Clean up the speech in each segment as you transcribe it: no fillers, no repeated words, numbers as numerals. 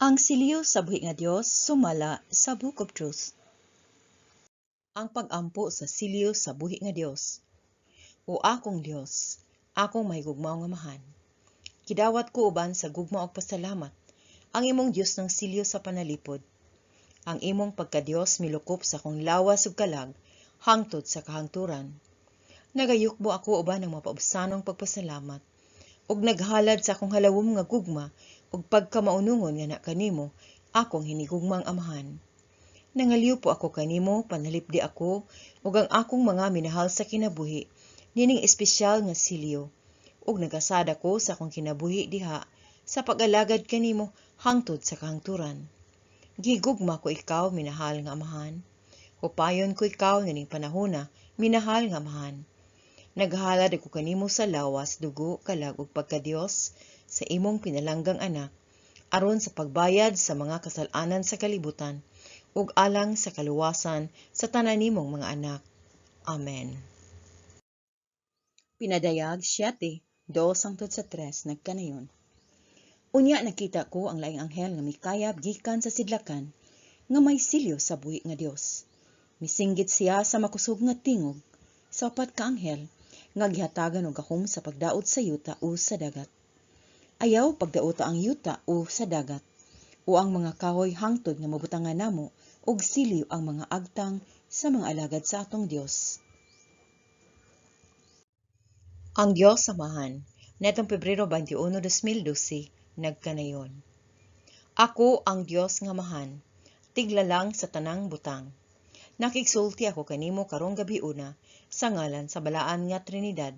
Ang siliw sa buhi nga Dios sumala sa Book of Truth. Ang pag-ampo sa siliw sa buhi nga Dios. O akong Dios, akong mahigugmaw nga mahan. Kidawat ko uban sa gugma og pasalamat, ang imong Dios ng siliw sa panalipod. Ang imong pagka-Dios milukop sa kong lawas ug kalag, hangtod sa kahangturan. Nagayukbo ako uban ng mapaubsanong pagpasalamat, ug naghalad sa akong halawom nga gugma ug pagkamaunungon nga na kanimo, akong hinigugmang amahan. Nangaliw po ako kanimo, panalipdi ako, ug ang akong mga minahal sa kinabuhi, nining espesyal nga siliw, ug nagasada ko sa akong kinabuhi diha, sa pag-alagad kanimo hangtod sa kahangturan. Gigugma ko ikaw, minahal nga amahan. Hupayon ko ikaw nining panahona, minahal nga amahan. Naghalad ako kanimo sa lawas, dugo, kalag ug pagka-Dios sa imong pinalanggang anak, aron sa pagbayad sa mga kasalanan sa kalibutan, ug alang sa kaluwasan sa tanan nimong mga anak. Amen. Pinadayag 7:2-3 nagkanayon. Unya nakita ko ang laing anghel nga mikayab gikan sa sidlakan, nga may silyo sa buhi nga Dios. Misinggit siya sa makusog nga tingog, sa upat ka anghel, nga gihatagan og gahom sa pagdaot sa yuta o sa dagat. Ayaw pagdaota ang yuta o sa dagat, o ang mga kahoy hangtod nga mabutangan namo og siliw ang mga agtang sa mga alagad sa atong Dios. Ang Dios samahan, netong Pebrero 21, 2012, nagkanayon. Ako ang Dios nga mahan, tiglalang sa tanang butang. Nakigsulti ako kanimo karong gabi una, sa ngalan sa balaan nga Trinidad.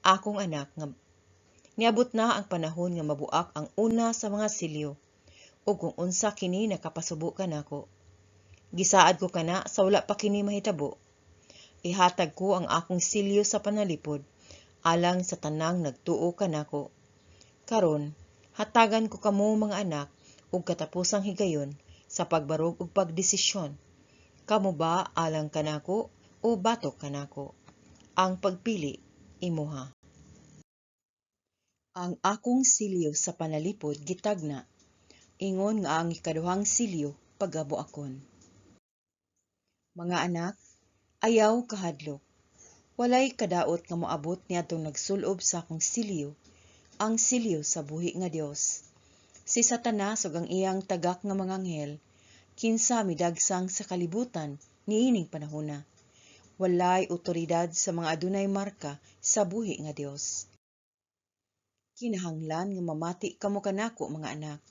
Akong anak nga niabot na ang panahon nga mabuak ang una sa mga siliw, ug kung unsa kini nakapasubo kanako. Gisaad ko kana sa wala pa kini mahitabo. Ihatag ko ang akong silyo sa panalipod, alang sa tanang nagtuo kanako. Karon, hatagan ko kamo mga anak ug katapusang higayon sa pagbarog ug pagdesisyon. Kamo ba alang kanako o batok kanako? Ang pagpili imuha. Ang akong silyo sa panalipod gitagna, ingon nga ang ikaduhang silyo pagabo akon. Mga anak, ayaw kahadlok. Walay kadaot nga moabot niadtong nagsulob sa akong silyo, ang silyo sa buhi nga Dios. Si Satanas ug ang iyang tagak nga mga anghel, kinsa midagsang sa kalibutan niining panahona. Walay otoridad sa mga adunay marka sa buhi nga Dios. Kinahanglan nga mamati kamo kanako mga anak,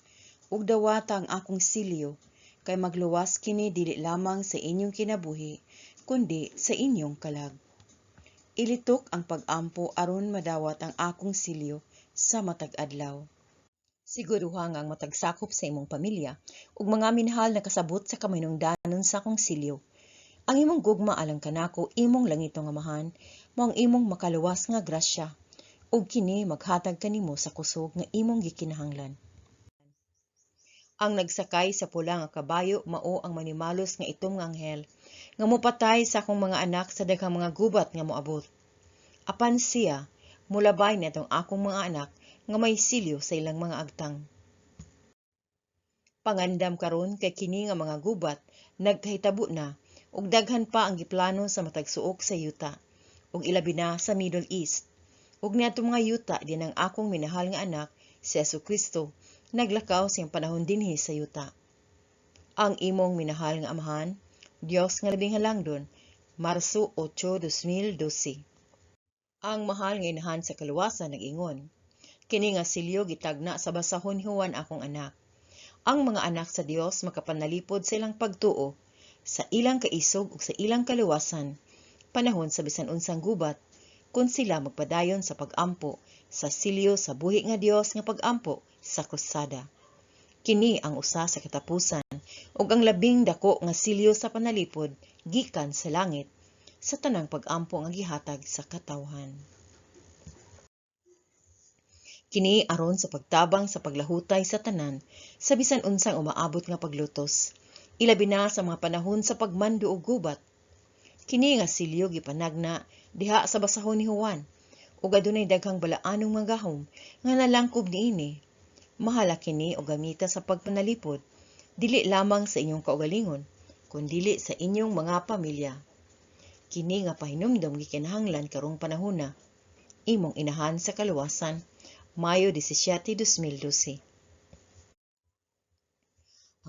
ug dawata ang akong silyo, kay magluwas kini dili lamang sa inyong kinabuhi, kundi sa inyong kalag. Ilitok ang pag-ampo aron madawat ang akong silyo sa matag adlaw. Siguruha nga ang matagsakop sa imong pamilya ug mga minahal na kasabot sa kaminungdanon sa akong silyo. Ang imong gugma alang kanako, imong langito nga mahan, mao ang imong makaluwas nga grasya, ug kini maghatag kanimo sa kusog nga imong gikinahanglan. Ang nagsakay sa pula nga kabayo mao ang manimalos nga itom nga anghel, nga mopatay sa akong mga anak sa daghang mga gubat nga moabot. Apan siya, mulabay nitong akong mga anak nga may silyo sa ilang mga agtang. Pangandam karon kay kini nga mga gubat nagkahitabo na, ug daghan pa ang giplano sa matag suok sa yuta, ug ilabi na sa Middle East. Ug niadtong mga yuta din ang akong minahal nga anak, si Jesucristo, naglakaw siyang panahon dinhi sa yuta. Ang imong minahal nga amahan, Dios nga labing halangdon, Marso 8, 2012. Ang mahal nga inahan sa kaluwasan nag-ingon, kini nga silyo gitagna sa basahon ni Juan akong anak. Ang mga anak sa Dios makapanalipod sa ilang pagtuo, sa ilang kaisog ug sa ilang kaluwasan, panahon sa bisan unsang gubat, kung sila magpadayon sa pag-ampo sa silyo sa buhi nga Dios nga pag-ampo sa krusada. Kini ang usa sa katapusan ug ang labing dako nga silyo sa panalipod gikan sa langit sa tanang pag-ampo nga gihatag sa katawhan. Kini aron sa pagtabang sa paglahutay sa tanan sa bisan unsang umaabot nga paglutos, ilabi na sa mga panahon sa pagmando og gubat. Kini nga silyo gipanagna diha sa basahon ni Juan, ug adunay daghang balaanong mga gahom nga nalangkob niini. Mahala kini o gamita sa pagpanalipod, dili lamang sa inyong kaugalingon, kundili sa inyong mga pamilya. Kini nga pahinumdom gikinahanglan karong panahona. Imong inahan sa kaluwasan, Mayo 17, 2012.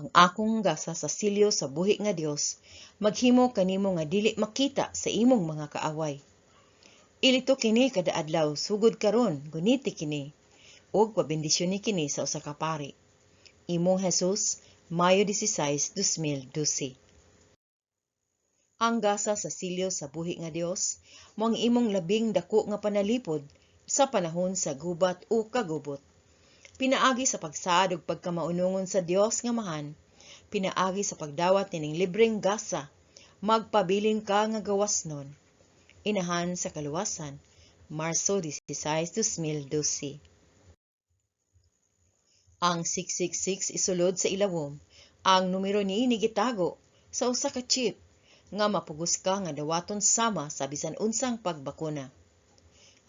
Ang akong gasa sa silyo sa buhi nga Dios, maghimo kanimo nga dili makita sa imong mga kaaway. Ilito kini kada adlaw sugod karon, guniti kini, ug pabendisyon ni kini sa usa ka pari. Imong Jesus, Mayo 16, 2012. Ang gasa sa silyo sa buhi nga Dios, mao ang imong labing dako nga panalipod sa panahon sa gubat o kagubot. Pinaagi sa pagsaad ug pagkamaunungon sa Dios nga mahan, pinaagi sa pagdawat nining libreng gasa, magpabilin ka nga gawasnon. Inahan sa kaluwasan, Marso 16, 2012. Ang 666 isulod sa ilawom, ang numero niini gitago sa usa ka chip nga mapugos ka nga dawaton sama sa bisan unsang pagbakuna.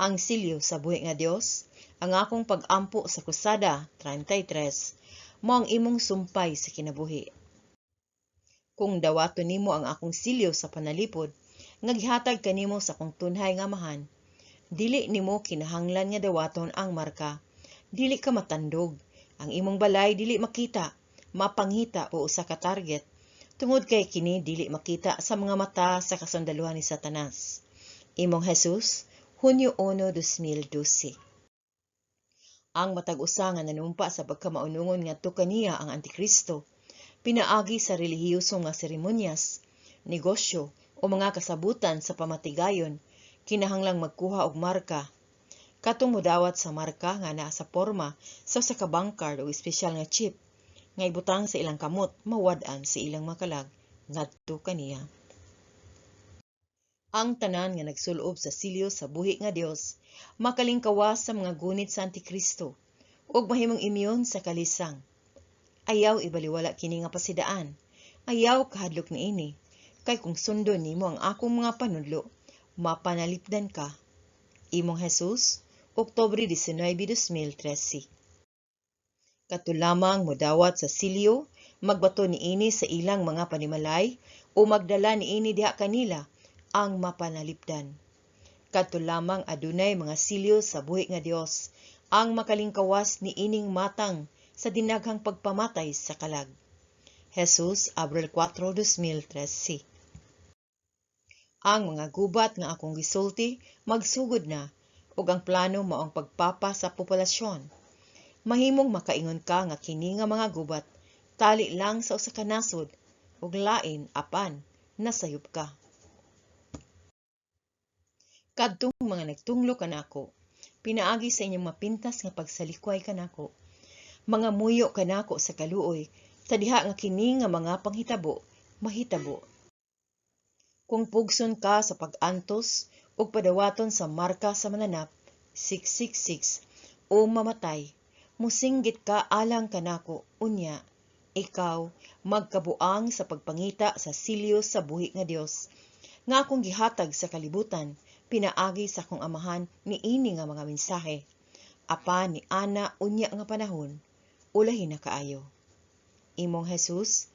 Ang silyo sa buhi nga Dios, ang akong pag-ampo sa Krusada 33, mao ang imong sumpay sa kinabuhi. Kung dawaton nimo ang akong silyo sa panalipod, nga gihatag kanimo sa kong tunhay nga mahan, dili nimo kinahanglan nga dawaton ang marka, dili ka matandog, ang imong balay dili makita, mapanghita o usa ka target, tungod kay kini dili makita sa mga mata sa kasundaluhan ni Satanas. Imong Jesus, Hunyo 1, 2012. Ang matag usa nga nanumpa sa pagkamaunungon ngadto kaniya ang Antikristo, pinaagi sa relihiyoso nga seremonyas, negosyo o mga kasabutan sa pamatigayon, kinahanglang magkuha og marka. Katong modawat sa marka nga naa sa porma sa usa ka bankard o espesyal nga chip nga ibutang sa ilang kamot, mawad-an sa ilang makalag ngadto kaniya. Ang tanan nga nagsulob sa silyo sa buhi nga Dios, makalingkawas sa mga gunit sa Antikristo ug mahimong imyon sa kalisang. Ayaw ibaliwala kini nga pasidaan. Ayaw kahadlok niini, kay kung sundon nimo ang akong mga panudlo, mapanalipdan ka. Imong Jesus, Oktubre 19, 2013. Kadto lamang modawat sa silyo, magbato niini sa ilang mga panimalay o magdala niini diha kanila ang mapanalipdan. Kadto lamang adunay mga silyo sa buhi nga Dios, ang makalingkawas niining matang sa dinaghang pagpamatay sa kalag. Jesus, Abril 4, 2013. Ang mga gubat nga akong gisulti magsugod na, ug ang plano mao ang pagpapa sa populasyon. Mahimong makaingon ka nga kini nga mga gubat tali lang sa usa ka nasod ug lain apan nasayop ka. Kadtong mga nagtunglo kanako, pinaagi sa inyong mapintas nga pagsalikway kanako, mga muyo kanako sa kaluoy, sa diha nga kini nga mga panghitabo mahitabo. Kung pugson ka sa pag-antos ug padawaton sa marka sa mananap 666 o mamatay, musinggit ka alang kanako unya, ikaw magkabuang sa pagpangita sa silyo sa buhi nga Dios nga akong gihatag sa kalibutan, pinaagi sa akong amahan niini nga mga mensahe. Apan ni ana unya nga panahon, ulahin na kaayo. Imong Jesus,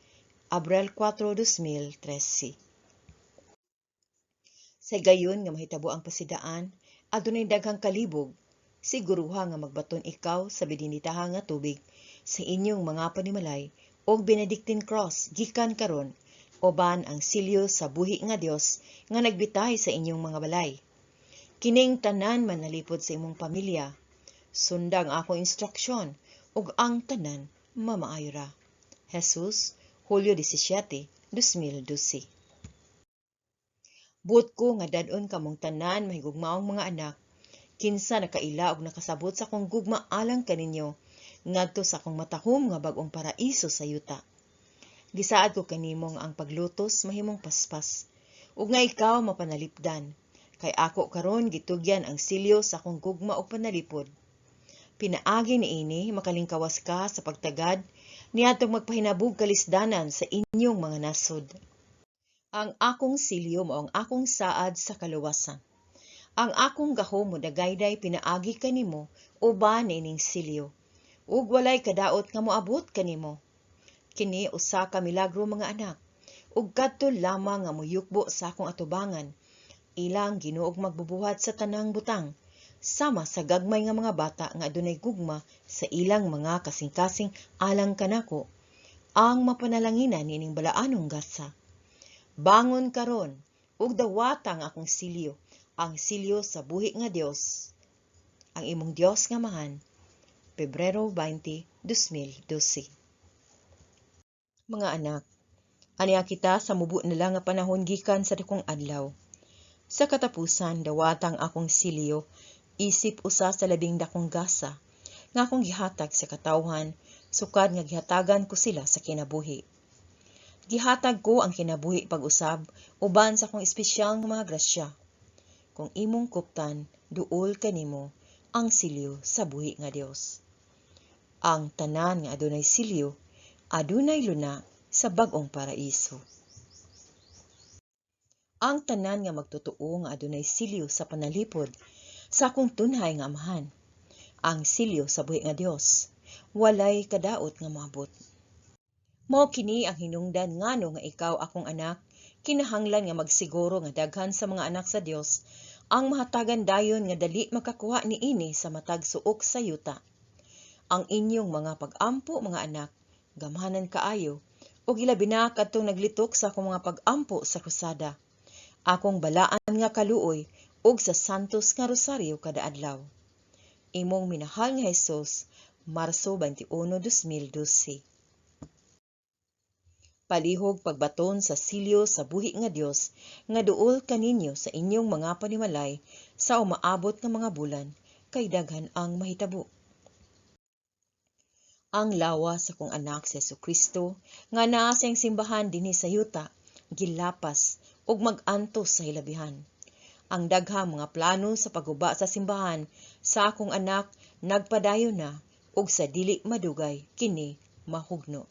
Abril 4, 2013. Sa gayon nga mahitabo ang pasidaan, adunay daghang kalibog, siguruha nga magbaton ikaw sa bidinitaha nga tubig sa inyong mga panimalay og Benedictine Cross gikan karon, oban ang silyo sa buhi nga Dios nga nagbitay sa inyong mga balay. Kining tanan manalipod sa imong pamilya, sundang akong instruksyon ug ang tanan mamaayo ra. Jesus, Hulyo 17, 2012. Buot ko nga dadon kamong tanan mahigugmaong mga anak, kinsa nakaila og nakasabot sa akong gugma alang kaninyo ngadto sa akong matahom nga bag-ong paraiso sa yuta. Gisaad ko kanimo nga ang paglutos mahimong paspas ug nga ikaw mapanalipdan, kay ako karon gitugyan ang silyo sa akong gugma og panalipod. Pinaagi niini makalingkawas ka sa pagtagad niadtong magpahinabog kalisdanan sa inyong mga nasod. Ang akong silyo mao ang akong saad sa kaluwasan. Ang akong gahom mo dagayday pinaagi kanimo uban ining silyo. ug walay kadaot nga moabot kanimo. Kini usa ka milagro mga anak, ug kadto lamang nga muyukbo sa akong atubangan, ilang Ginoo og magbubuhat sa tanang butang, sama sa gagmay nga mga bata nga adunay gugma sa ilang mga kasing-kasing alang kanako, ang mapanalanginan nining balaanong gasa. Bangon karon, ug dawata ang akong silyo, ang silyo sa buhi nga Dios. Ang imong Dios nga mahan, Pebrero 20, 2012. Mga anak, aniya kita sa mubo na lang nga panahon gikan sa dakong adlaw. Sa katapusan, dawatang akong silyo, isip usa sa labing dakong gasa, nga akong gihatag sa katawhan, sukad nga gihatagan ko sila sa kinabuhi. Gihatag ko ang kinabuhi pag-usab, uban sa akong espesyal nga mga grasya. Kung imong kuptan, duol kanimo ang silyo sa buhi nga Dios. Ang tanan nga adunay silyo, adunay luna sa bag-ong paraiso. Ang tanan nga magtotoo nga adunay silyo sa panalipod, sa akong tunhay nga amahan. Ang silyo sa buhi nga Dios, walay kadaot nga moabot. Mao kini ang hinungdan ngano nga ikaw akong anak, kinahanglan nga magsiguro nga daghan sa mga anak sa Dios ang mahatagan dayon nga dali makakuha niini sa matag suok sa yuta. Ang inyong mga pag-ampo mga anak, gamhanan kaayo, ug ilabi na kadtong naglitok sa akong mga pag-ampo sa krusada. Akong balaan nga kaluoy ug sa Santos nga Rosaryo kada adlaw. Imong minahal nga Hesus, Marso 21, 2012. Palihog pagbaton sa silyo sa buhi nga Dios nga duol kaninyo sa inyong mga panimalay sa umaabot nga mga bulan, kay daghan ang mahitabo. Ang lawas sa kong anak si Jesucristo nga naa sa simbahan dinhi sa yuta, gilapas ug mag-antos sa hilabihan. Ang daghang mga plano sa pagguba sa simbahan sa akong anak nagpadayon na ug sa dili madugay kini mahugno.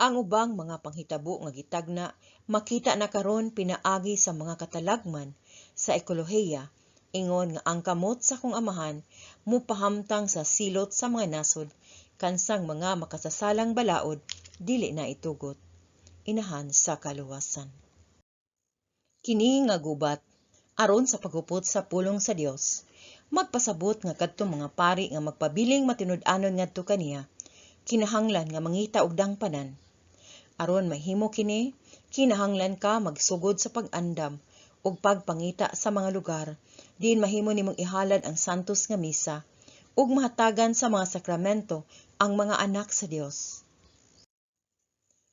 Ang ubang mga panghitabo nga gitagna makita na karon pinaagi sa mga katalagman sa ekolohiya, ingon nga ang kamot sa kong amahan mupahamtang sa silot sa mga nasod kansang mga makasasalang balaod dili na itugot. Inahan sa kaluwasan. Kini nga gubat aron sa paghupot sa pulong sa Dios, magpasabot nga kadtong mga pari nga magpabiling matinud-anon ngadto kaniya, kinahanglan nga mangita og dangpanan. Aron mahimo kini, kinahanglan ka magsugod sa pag-andam ug pagpangita sa mga lugar diin mahimo nimong ihalad ang santos nga misa ug mahatagan sa mga sakramento ang mga anak sa Dios.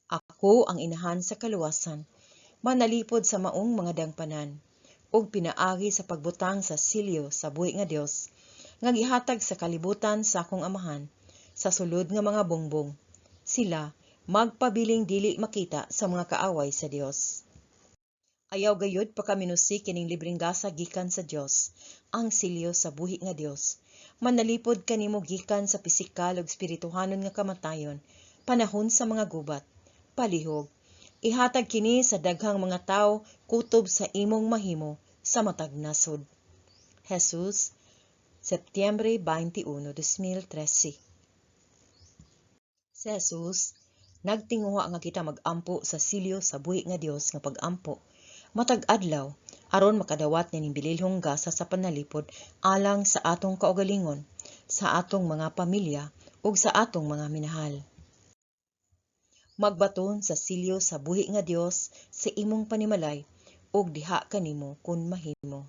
Ako ang inahan sa kaluwasan, manalipod sa maong mga dangpanan ug pinaagi sa pagbutang sa silyo sa buhi nga Dios nga gihatag sa kalibutan sa akong amahan sa sulod nga mga bongbong. Sila magpabiling dili makita sa mga kaaway sa Dios. Ayaw gayud pakaminusi kining libreng gasa gikan sa Dios, ang silyo sa buhi nga Dios. Manalipod kanimo gikan sa pisikal ug espirituhanon nga kamatayon, panahon sa mga gubat. Palihog, ihatag kini sa daghang mga tawo kutob sa imong mahimo sa matag nasod. Jesus, Setyembre 21, 2013. Si Jesus nagtinguha nga kita mag-ampo sa silyo sa buhi nga Dios nga pag-ampo matag adlaw aron makadawat ning bililhong gasa sa panalipod alang sa atong kaugalingon, sa atong mga pamilya ug sa atong mga minahal. Magbaton sa silyo sa buhi nga Dios sa imong panimalay ug diha kanimo kun mahimo.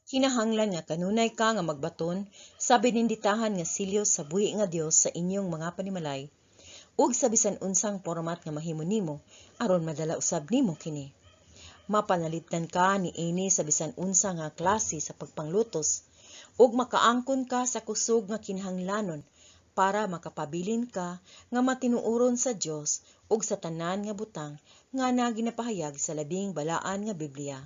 Kinahanglan nga kanunay ka nga magbaton sa bininditahan nga silyo sa buhi nga Dios sa inyong mga panimalay ug sa bisan unsang format nga mahimo nimo aron madala usab nimo kini. Mapanalipdan ka ni ini sa bisan unsa nga klase sa pagpanglutos ug makaangkon ka sa kusog nga kinahanglanon para makapabilin ka nga matinuoron sa Dios ug sa tanan nga butang nga naginapahayag sa labing balaan nga Biblia.